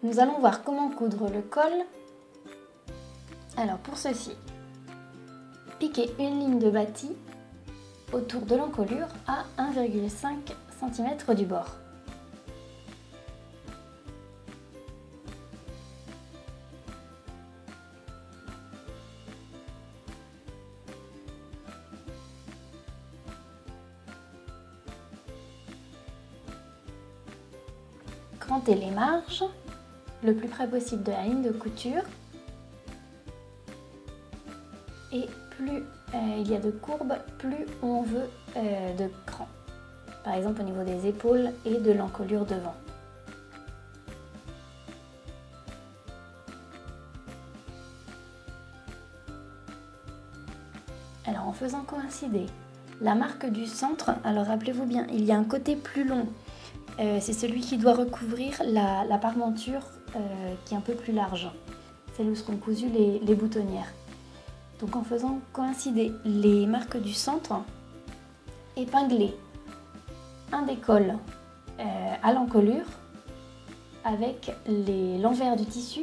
Nous allons voir comment coudre le col. Alors pour ceci, piquez une ligne de bâti autour de l'encolure à 1,5 cm du bord. Crantez les marges le plus près possible de la ligne de couture. Et plus il y a de courbes, plus on veut de crans. Par exemple au niveau des épaules et de l'encolure devant. Alors en faisant coïncider la marque du centre, alors rappelez-vous bien, il y a un côté plus long. C'est celui qui doit recouvrir la parmenture qui est un peu plus large. Celle où seront cousues les boutonnières. Donc en faisant coïncider les marques du centre, épinglez un des cols à l'encolure avec l'envers du tissu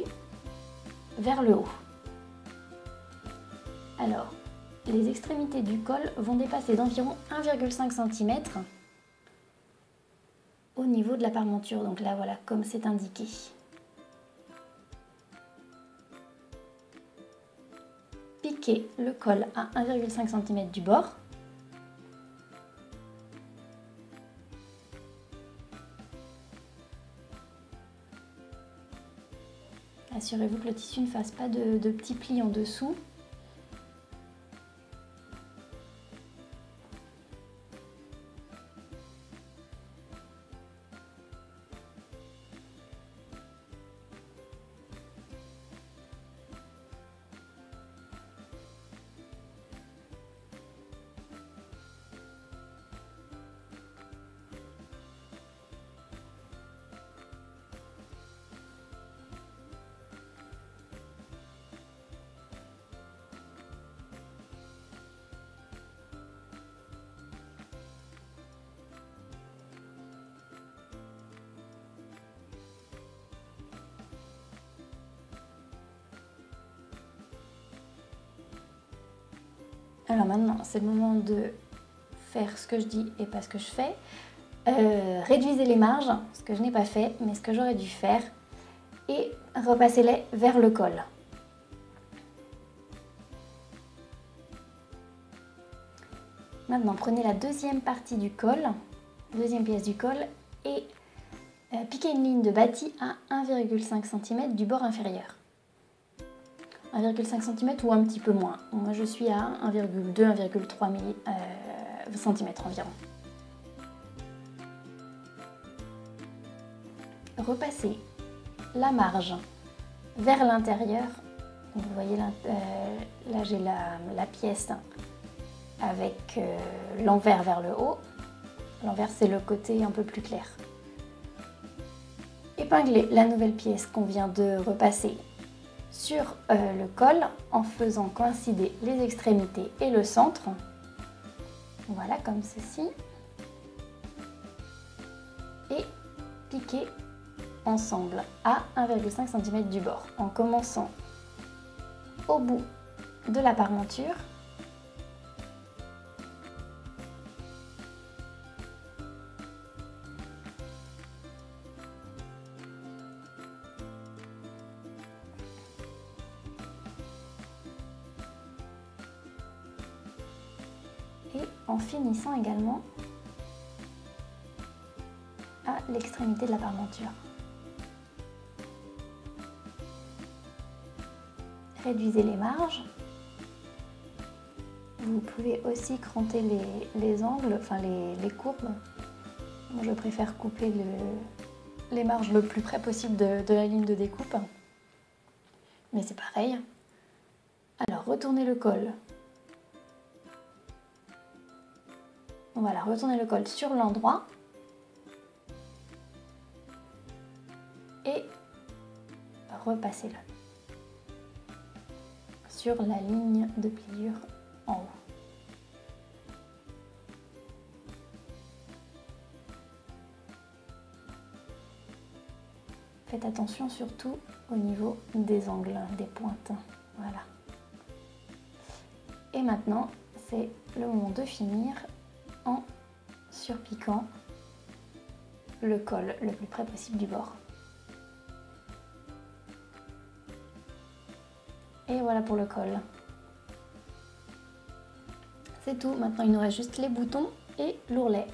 vers le haut. Alors, les extrémités du col vont dépasser d'environ 1,5 cm au niveau de la parmenture. Donc là, voilà, comme c'est indiqué. Piquez le col à 1,5 cm du bord. Assurez-vous que le tissu ne fasse pas de petits plis en dessous. Alors maintenant, c'est le moment de faire ce que je dis et pas ce que je fais. Réduisez les marges, ce que je n'ai pas fait, mais ce que j'aurais dû faire. Et repassez-les vers le col. Maintenant, prenez la deuxième partie du col, deuxième pièce du col, et piquez une ligne de bâti à 1,5 cm du bord inférieur. 1,5 cm ou un petit peu moins. Moi je suis à 1,2-1,3 cm environ. Repassez la marge vers l'intérieur. Vous voyez là j'ai la pièce avec l'envers vers le haut. L'envers c'est le côté un peu plus clair. Épinglez la nouvelle pièce qu'on vient de repasser sur le col en faisant coïncider les extrémités et le centre. Voilà, comme ceci. Et piquez ensemble à 1,5 cm du bord en commençant au bout de la parmenture. Et en finissant également à l'extrémité de la parmenture. Réduisez les marges. Vous pouvez aussi cranter les angles, enfin les courbes. Moi, je préfère couper les marges le plus près possible de la ligne de découpe. Mais c'est pareil. Alors, retournez le col. Voilà, retournez le col sur l'endroit. Et repassez-le sur la ligne de pliure en haut. Faites attention surtout au niveau des angles, des pointes. Voilà. Et maintenant, c'est le moment de finir en surpiquant le col le plus près possible du bord. Et voilà pour le col. C'est tout, maintenant il nous reste juste les boutons et l'ourlet.